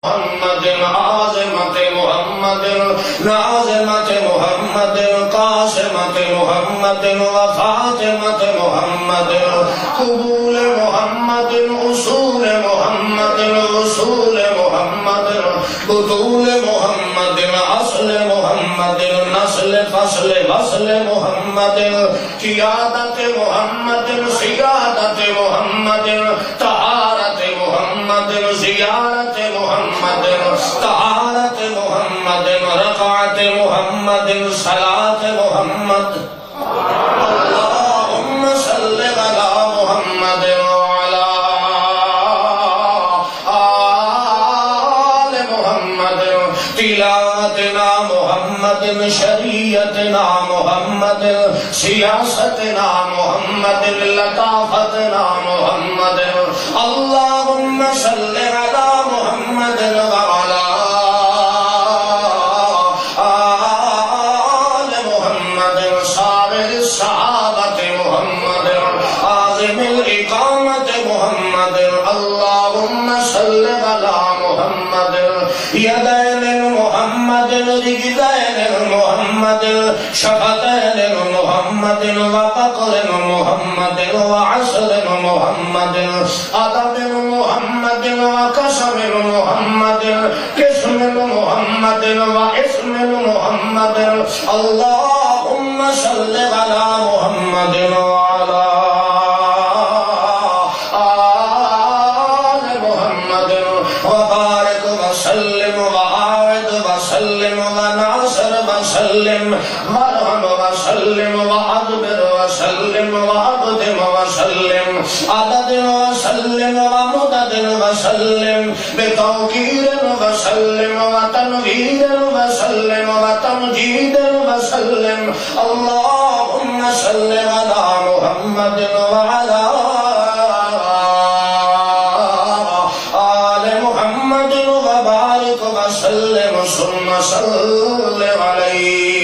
محمد عاظمت محمد ناظمت محمد قاسمت محمد وفاطمت محمد قبول محمد اصول محمد اصول محمد بطول محمد اصل محمد نسل فصل وصل محمد قیادت محمد سیادت محمد طہارت محمد زیارت محمد طہارت محمد رفعت محمد صلاة محمد اللہم صل علی محمد وعلی آل محمد تلاوتنا محمد شریعتنا محمد سیاستنا محمد لطافتنا محمد اللہم صل علی محمد وعلی آل محمد صابر الصحابة محمد عظم الإقامة محمد اللہم صل علی محمد یدین محمد رجلین محمد شفتین محمد وفقر محمد وعسل محمد عدد محمد وقسم محمد قسم محمد واسم محمد اللہم صل علی محمد وعلی آل محمد وبارک وسلم وعاود وسلم وناصر وسلم ورحم وسلم وعدبر وسلم وعبدم وسلم عدد وسلم ومدد وسلم بتوقير وسلم وتنوير وسلم وتمجيد وسلم اللهم صل على محمد وعلى آل محمد وبارك وسلم ثم صل عليه